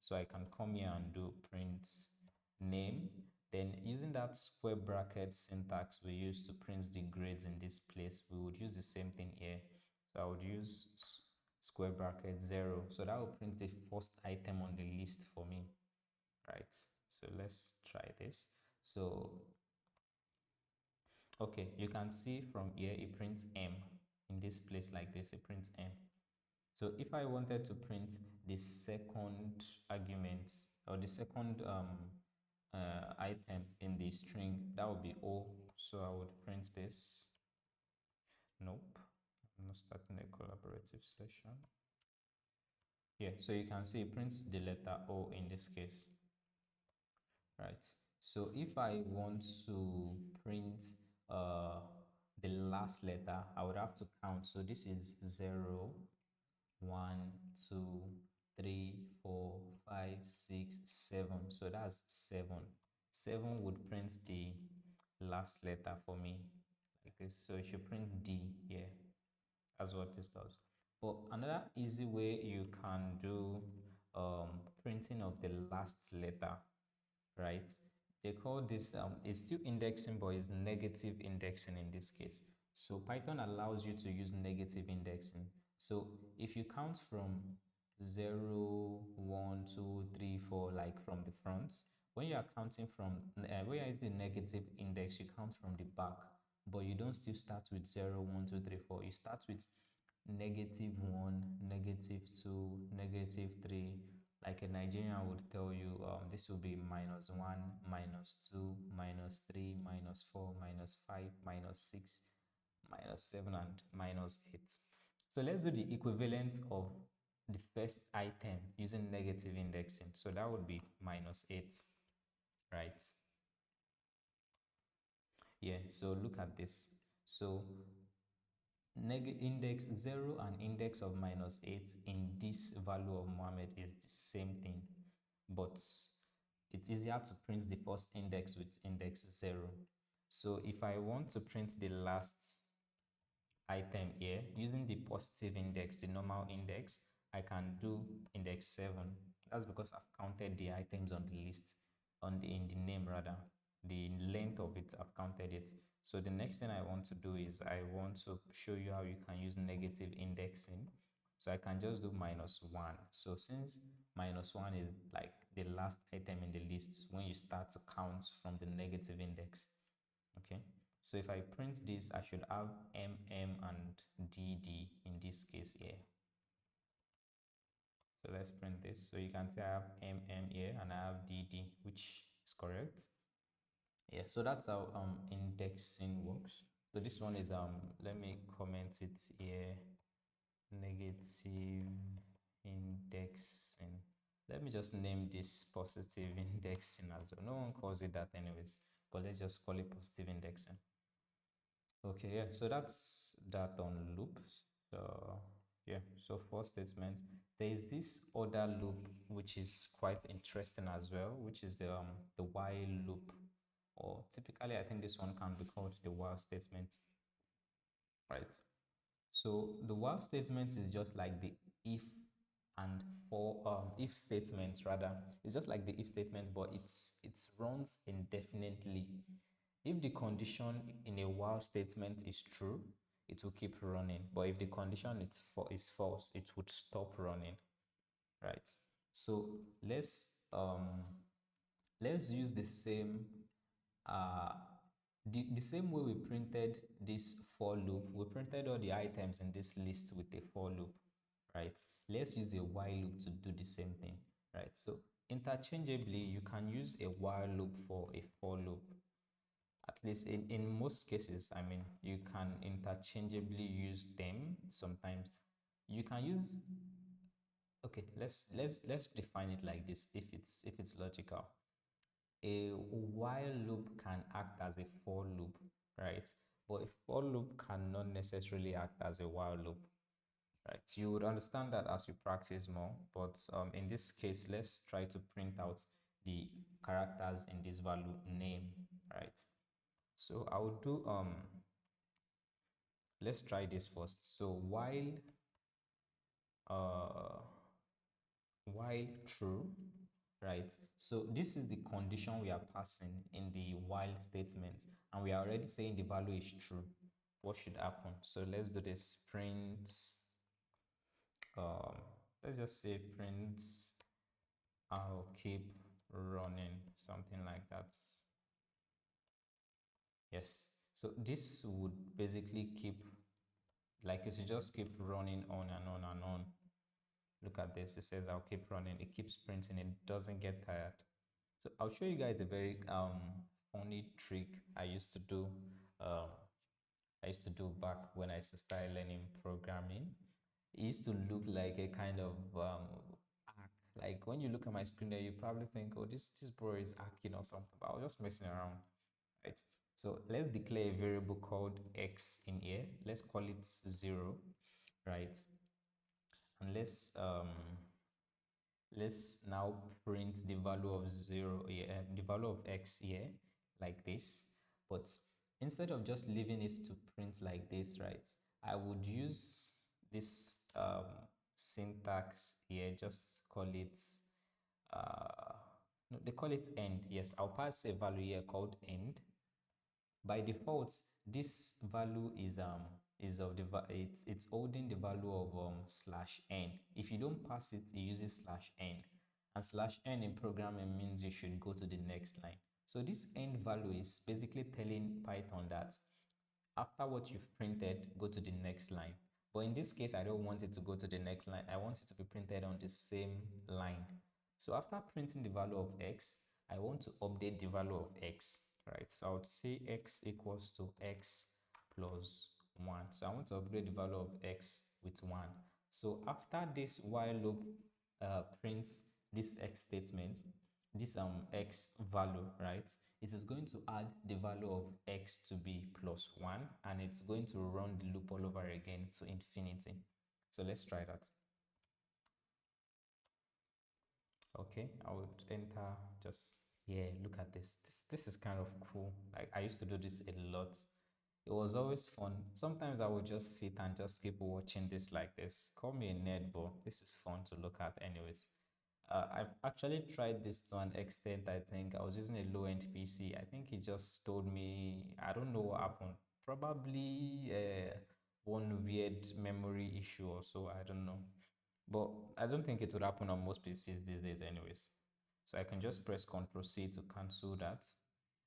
So I can come here and do print name. Then using that square bracket syntax we use to print the grades in this place, we would use the same thing here. So I would use square bracket 0. So that will print the first item on the list for me, right? So let's try this. So okay, you can see from here it prints M in this place like this, it prints M. So if I wanted to print the second argument, or the second item in the string, that would be O. So I would print this. Nope, I'm not starting a collaborative session. Yeah, so you can see it prints the letter O in this case, right? So if I want to print the last letter, I would have to count. So this is 0, 1, 2, 3, 4, 5, 6, 7. So that's 7. 7 would print the last letter for me like this. So it should print D here. That's what this does. But another easy way you can do printing of the last letter, right? They call this, it's still indexing, but it's negative indexing in this case. So Python allows you to use negative indexing. So if you count from 0, 1, 2, 3, 4, like from the front, when you are counting from, when you are using negative index, you count from the back, but you don't still start with 0, 1, 2, 3, 4. You start with -1, -2, -3. Like a Nigerian would tell you, this will be -1, -2, -3, -4, -5, -6, -7, and -8. So let's do the equivalent of the first item using negative indexing. So that would be -8, right? Yeah, so look at this. So index 0 and index of -8 in this value of Mohammed is the same thing, but it's easier to print the first index with index 0. So if I want to print the last item here using the positive index, the normal index, I can do index 7. That's because I've counted the items on the list, in the name rather, the length of it, I've counted it. So the next thing I want to do is I want to show you how you can use negative indexing. So I can just do -1. So since -1 is like the last item in the list when you start to count from the negative index, okay? So if I print this, I should have MM and DD in this case here. So let's print this. So you can see I have MM here and I have DD, which is correct. Yeah, so that's how indexing works. So this one is let me comment it here, negative indexing. Let me just name this positive indexing as well. No one calls it that anyways, but let's just call it positive indexing. Okay, yeah, so that's that on loops. So yeah, so for statements, there is this other loop which is quite interesting as well, which is the while loop, or typically I think this one can be called the while statement, right? So the while statement is just like the if and for if statement rather. It's just like the if statement, but it runs indefinitely. If the condition in a while statement is true, it will keep running. But if the condition is false, it would stop running, right? So let's use the same uh, the same way we printed this for loop. We printed all the items in this list with a for loop, right? Let's use a while loop to do the same thing, right? So interchangeably, you can use a while loop for a for loop. At least in most cases, I mean, you can interchangeably use them. Sometimes you can use, okay, let's define it like this if it's logical. A while loop can act as a for loop, right? But a for loop cannot necessarily act as a while loop, right? You would understand that as you practice more, but in this case, let's try to print out the characters in this value name, right? So I will do let's try this first. So uh while true, right? So this is the condition we are passing in the while statement, and we are already saying the value is true. What should happen? So let's do this. Print um let's just say print I'll keep running, something like that. Yes, so this would basically keep, like, it should just keep running on and on and on. Look at this. It says I'll keep running. It keeps printing. It doesn't get tired. So I'll show you guys a very funny trick I used to do. Um, I used to do back when I used to start learning programming. It used to look like a kind of hack. Like when you look at my screen there, you probably think, oh, this bro is hacking or something. But I was just messing around, right? So let's declare a variable called x in here. Let's call it 0, right? And let's Let's now print the value of 0 here, the value of x here, like this. But instead of just leaving it to print like this, right, I would use this syntax here, just call it no, they call it end. Yes, I'll pass a value here called end. By default, this value is of the it's holding the value of slash n. If you don't pass it, it uses slash n, and slash n in programming means you should go to the next line. So this end value is basically telling Python that after what you've printed, go to the next line. But in this case, I don't want it to go to the next line. I want it to be printed on the same line. So after printing the value of x, I want to update the value of x, right? So I would say x equals to x plus 1. So I want to upgrade the value of x with 1. So after this while loop prints this x statement, this x value, right, it is going to add the value of x to be plus 1, and it's going to run the loop all over again to infinity. So let's try that. Okay, I would enter just, yeah, look at this. This is kind of cool. Like, I used to do this a lot. It was always fun. Sometimes I would just sit and just keep watching this like this. Call me a nerd, but this is fun to look at anyways. I've actually tried this to an extent. I think I was using a low-end PC. I think it just told me, I don't know what happened. Probably one weird memory issue or so. I don't know. But I don't think it would happen on most PCs these days anyways. So I can just press Ctrl C to cancel that.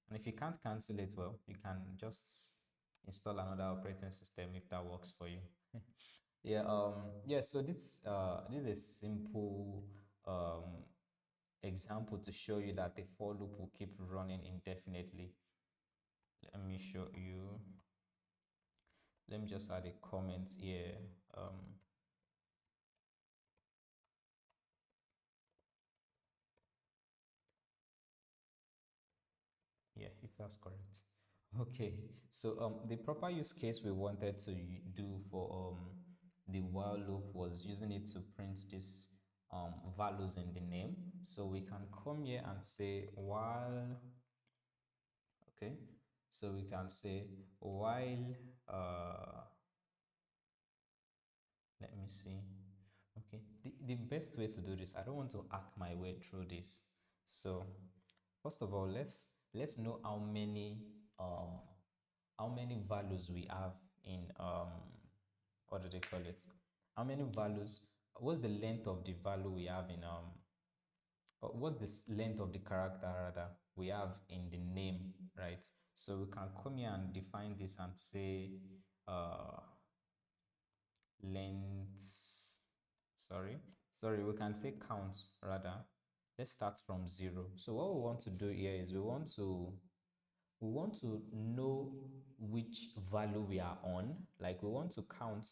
And if you can't cancel it, well, you can just install another operating system if that works for you. Yeah, yeah, so this is a simple example to show you that the for loop will keep running indefinitely. Let me show you. Let me just add a comment here. Yeah, if that's correct. Okay, so the proper use case we wanted to do for the while loop was using it to print this values in the name. So we can come here and say while, okay, so we can say while let me see. Okay, the best way to do this, I don't want to hack my way through this. So first of all, let's know um how many values we have in what do they call it? How many values? What's the length of the value we have in what's the length of the character rather we have in the name, right? So we can come here and define this and say length, sorry, we can say counts rather. Let's start from 0. So what we want to do here is we want to know which value we are on. Like, we want to count.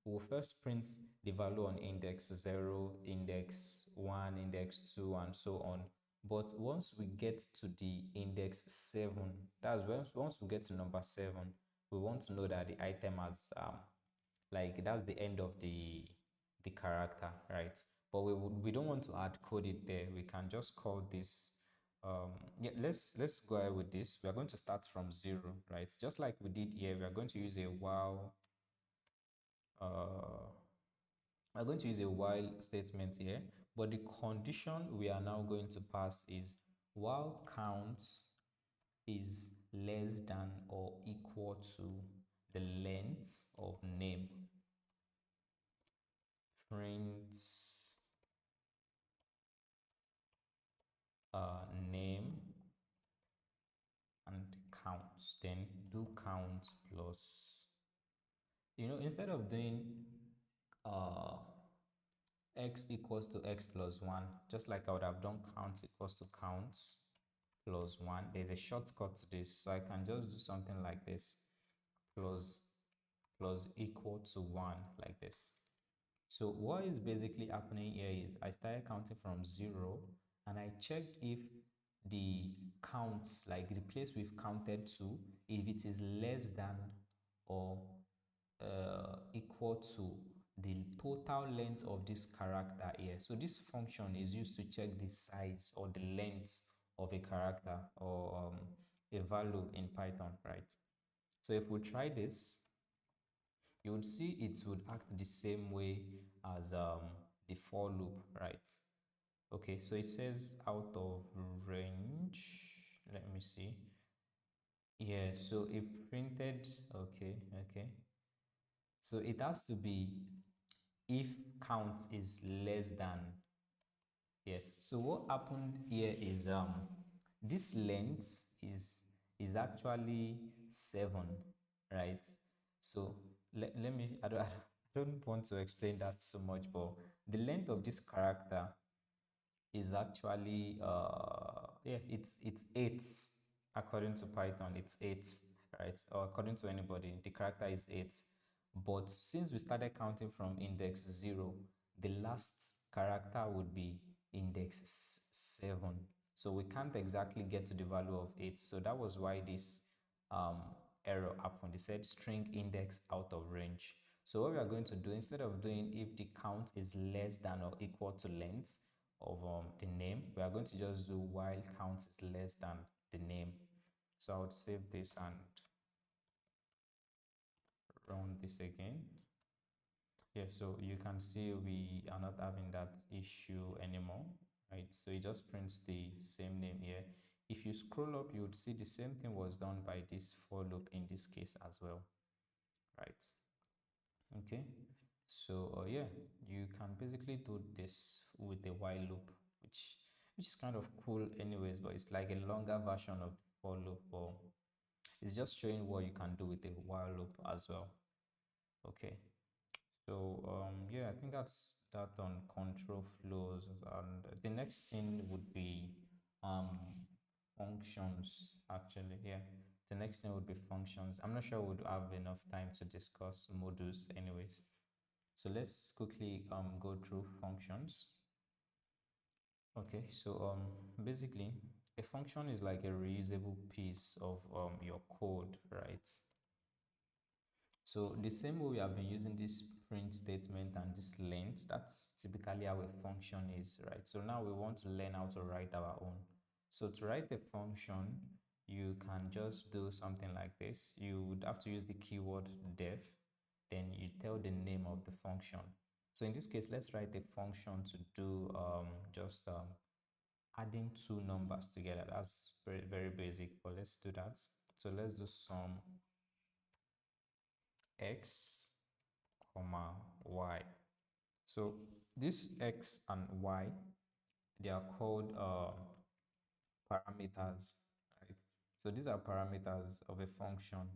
We'll first print the value on index 0, index 1, index 2, and so on. But once we get to the index 7, that's once we get to number 7, we want to know that the item has like that's the end of the character, right? But we don't want to add code it there. We can just call this yeah, let's go ahead with this. We are going to start from 0, right? Just like we did here, we are going to use a while we're going to use a while statement here, but the condition we are now going to pass is while counts is less than or equal to the length of name. Print name and counts, then do count plus, instead of doing uh x equals to x plus 1, just like I would have done count equals to counts plus 1, there's a shortcut to this. So I can just do something like this, plus equal to 1, like this. So what is basically happening here is I started counting from 0, and I checked if the count, like the place we've counted to, if it is less than or equal to the total length of this character here. So this function is used to check the size or the length of a character or a value in Python, right? So if we try this, you would see it would act the same way as the for loop, right? Okay, so it says out of range. Let me see. Yeah, so it printed, okay. So it has to be if count is less than, yeah. So what happened here is this length is actually 7, right? So let me I don't want to explain that so much, but the length of this character is actually yeah, it's 8 according to Python. It's 8, right? Or according to anybody, the character is 8. But since we started counting from index 0, the last character would be index 7. So we can't exactly get to the value of 8. So that was why this um, error happened. It said string index out of range. So what we are going to do, instead of doing if the count is less than or equal to length of the name, we are going to just do while count is less than the name. So I would save this and run this again. Yeah, so you can see we are not having that issue anymore, right? So it just prints the same name here. If you scroll up, you would see the same thing was done by this for loop in this case as well, right? Okay, so yeah, you can basically do this with the while loop, which is kind of cool anyways, but it's like a longer version of the for loop, or it's just showing what you can do with the while loop as well. Okay, so yeah, I think that's that on control flows, and the next thing would be um functions. Actually, yeah, the next thing would be functions. I'm not sure we'd have enough time to discuss modules anyways. So let's quickly go through functions. Okay, so basically a function is like a reusable piece of your code, right? So the same way we have been using this print statement and this length, that's typically how a function is, right? So now we want to learn how to write our own. So to write a function, you can just do something like this. You would have to use the keyword def, then you tell the name of the function. So in this case, let's write a function to do just adding two numbers together. That's very, very basic, but let's do that. So let's do sum x comma y. So this x and y, they are called parameters, right? So these are parameters of a function,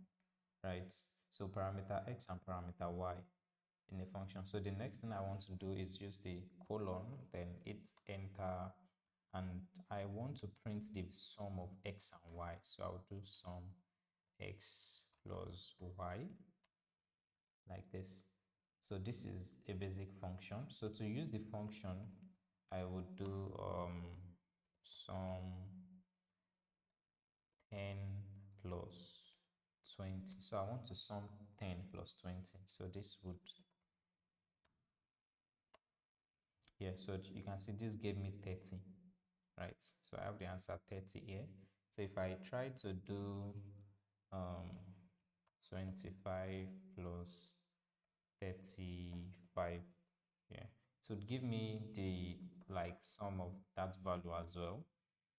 right? So parameter x and parameter y in a function. So the next thing I want to do is use the colon, then hit enter, and I want to print the sum of x and y. So I'll do sum x plus y like this. So this is a basic function. So to use the function, I would do sum 10 plus 20. So I want to sum 10 plus 20. So this would, yeah, so you can see this gave me 30, right? So I have the answer 30 here. So if I try to do um, 25 plus 35, yeah, it would give me the like sum of that value as well.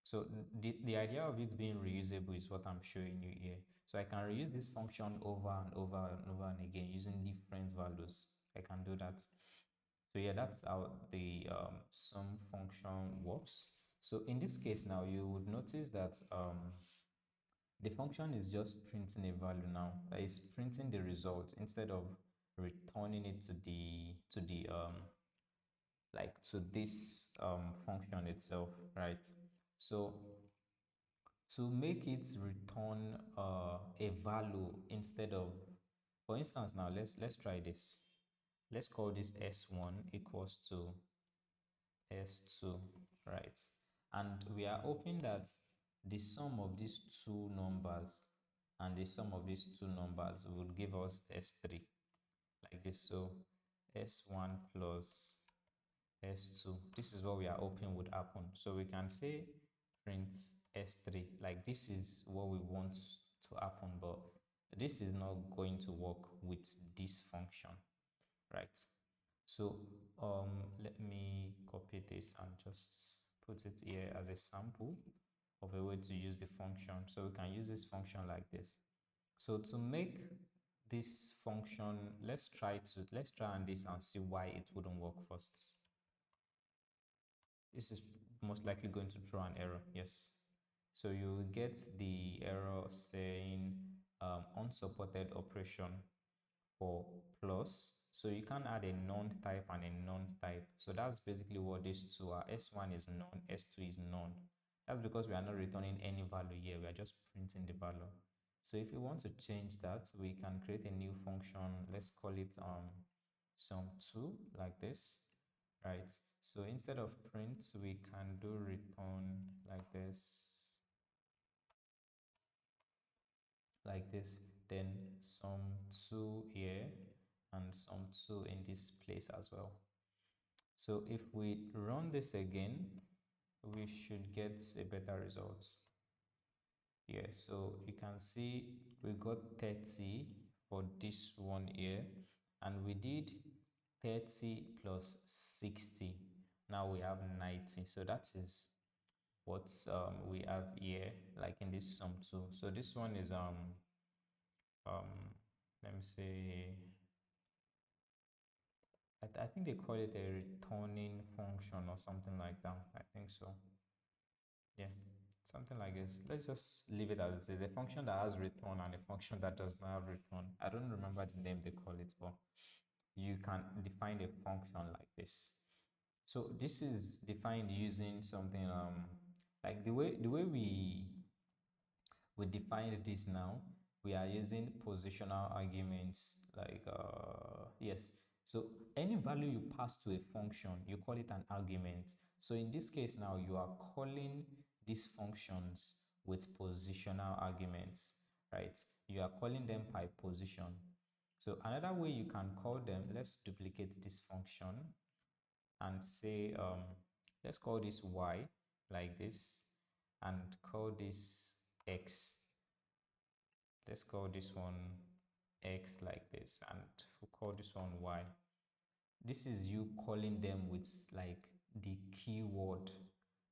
So the idea of it being reusable is what I'm showing you here. So I can reuse this function over and over and over and again using different values. I can do that. So yeah, that's how the sum function works. So in this case now, you would notice that the function is just printing a value now. It's printing the result instead of returning it to the like to this function itself, right? So to make it return a value instead of, for instance, now let's try this. Let's call this s1 equals to s2, right? And we are hoping that the sum of these two numbers and the sum of these two numbers will give us s3 like this. So s1 plus s2. This is what we are hoping would happen. So we can say print s3, like this is what we want to happen, but this is not going to work with this function, right? So let me copy this and just put it here as a sample of a way to use the function. So we can use this function like this. So to make this function, let's try on this and see why it wouldn't work first. This is most likely going to throw an error. Yes. So you get the error saying unsupported operation for plus. So you can add a non type and a non type. So that's basically what these two are. S1 is non, S2 is non. That's because we are not returning any value here. We are just printing the value. So if you want to change that, we can create a new function. Let's call it sum2 like this, right? So instead of print, we can do return like this, then sum2 here and sum2 in this place as well. So if we run this again, we should get a better result. Yeah, so you can see we got 30 for this one here, and we did 30 plus 60. Now we have 90. So that is what we have here, like in this sum2. So this one is let me say, I think they call it a returning function or something like that. I think so. Yeah, something like this. Let's just leave it as it is. A function that has return and a function that does not have return. I don't remember the name they call it, but you can define a function like this. So this is defined using something like the way we defined this now. We are using positional arguments, like yes. So any value you pass to a function, you call it an argument. So in this case now, you are calling these functions with positional arguments, right? You are calling them by position. So another way you can call them, let's duplicate this function and say let's call this y like this, and call this x. Let's call this one x like this, and we'll call this one y. This is you calling them with like the keyword,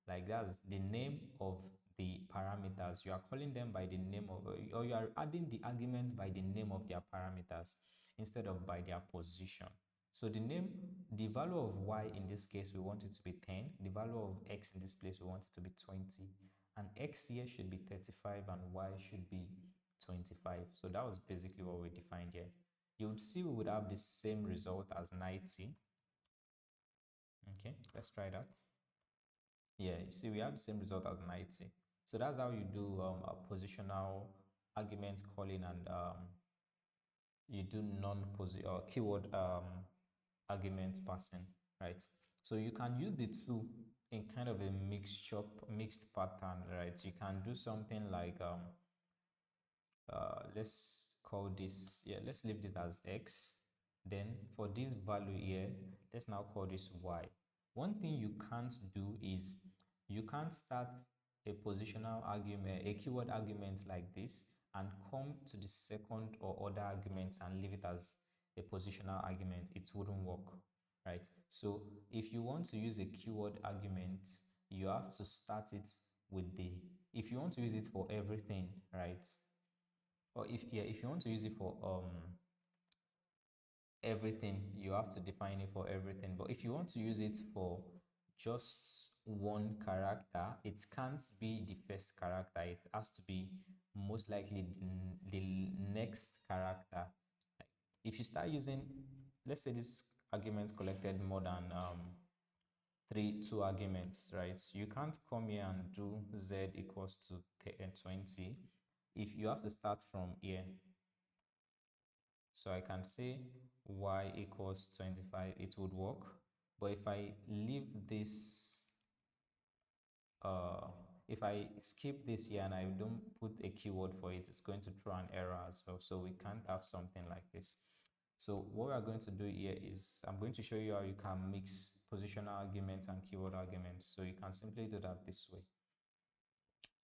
like that's the name of the parameters. You are calling them by the name of, or you are adding the arguments by the name of their parameters instead of by their position. So the value of y in this case, we want it to be 10. The value of x in this place, we want it to be 20. And x here should be 35 and y should be 25. So that was basically what we defined here. You would see we would have the same result as 90. Okay, let's try that. Yeah, you see we have the same result as 90. So that's how you do a positional argument calling, and you do non-position or keyword argument passing, right? So you can use the two in kind of a mixed pattern, right? You can do something like let's call this, yeah, let's leave it as x. Then for this value here, let's now call this y. One thing you can't do is you can't start a positional argument, a keyword argument like this, and come to the second or other arguments and leave it as a positional argument. It wouldn't work, right? So if you want to use a keyword argument, you have to start it with the, if you want to use it for everything, right? Or if you want to use it for everything, you have to define it for everything. But if you want to use it for just one character, it can't be the first character. It has to be most likely the next character. Like if you start using, let's say this argument collected more than two arguments, right? You can't come here and do z equals to 20. If you have to start from here, so I can say y equals 25, it would work. But if I leave this, if I skip this here and I don't put a keyword for it, it's going to throw an error as well. So we can't have something like this. So what we are going to do here is I'm going to show you how you can mix positional arguments and keyword arguments. So you can simply do that this way.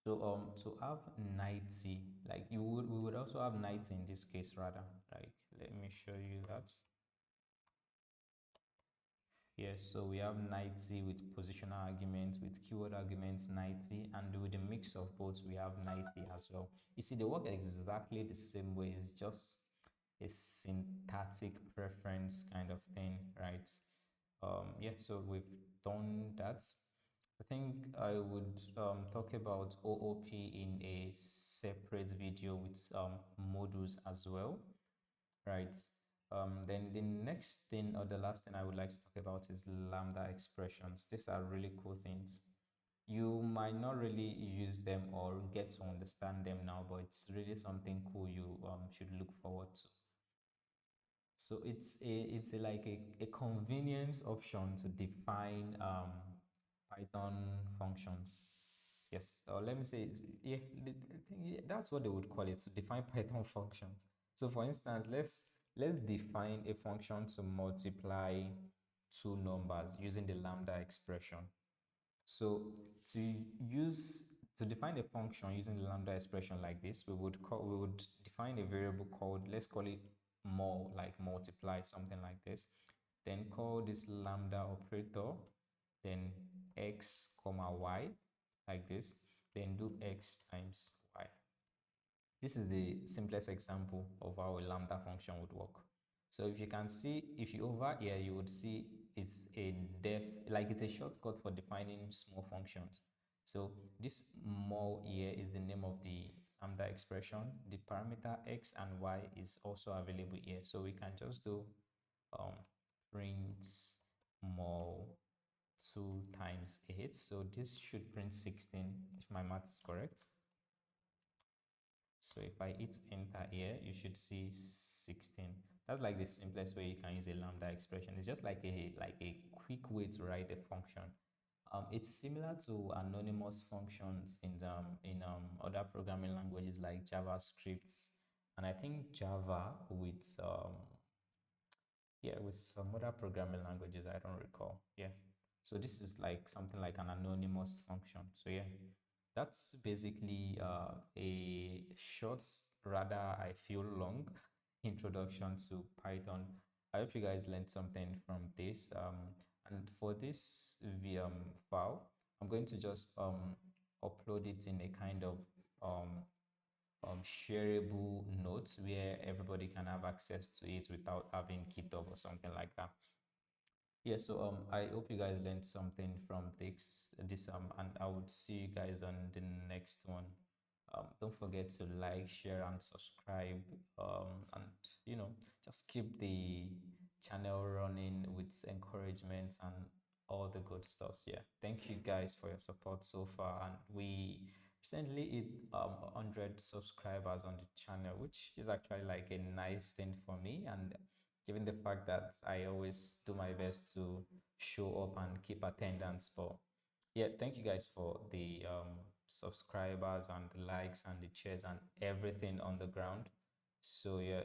So to have 90, like we would also have 90 in this case rather. Like let me show you that. Yes, so we have 90 with positional arguments, with keyword arguments 90, and with a mix of both we have 90 as well. You see, they work exactly the same way. It's just a syntactic preference kind of thing, right? Yeah, so we've done that. I think I would talk about OOP in a separate video with modules as well, right? Then the next thing or the last thing I would like to talk about is Lambda expressions. These are really cool things. You might not really use them or get to understand them now, but it's really something cool you should look forward to. So it's like a convenience option to define Python functions. Yes, or let me say, yeah, yeah, that's what they would call it, to define Python functions. So for instance, let's define a function to multiply two numbers using the lambda expression. So to use to define a function using the lambda expression like this, we would define a variable called, let's call it more, like multiply, something like this. Then call this lambda operator, then x comma y like this, then do x times y. This is the simplest example of how a lambda function would work. So if you can see, if you over here, you would see it's a def, like it's a shortcut for defining small functions. So this more here is the name of the lambda expression. The parameter x and y is also available here. So we can just do um, print more 2 times 8. So this should print 16 if my math is correct. So if I hit enter here, you should see 16. That's like the simplest way you can use a lambda expression. It's just like a quick way to write a function. It's similar to anonymous functions in other programming languages like JavaScript, and I think Java with yeah, with some other programming languages, I don't recall. Yeah. So this is like something like an anonymous function. So yeah, that's basically a short, rather I feel long introduction to Python. I hope you guys learned something from this. And for this file, I'm going to just upload it in a kind of shareable notes where everybody can have access to it without having GitHub or something like that. Yeah, so I hope you guys learned something from this and I would see you guys on the next one. Don't forget to like, share, and subscribe. And just keep the channel running with encouragement and all the good stuff. Yeah, thank you guys for your support so far. And we recently hit 100 subscribers on the channel, which is actually like a nice thing for me. And given the fact that I always do my best to show up and keep attendance. But yeah, thank you guys for the subscribers and the likes and the shares and everything on the ground. So yeah,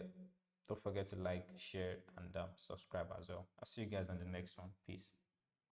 don't forget to like, share, and subscribe as well. I'll see you guys on the next one. Peace.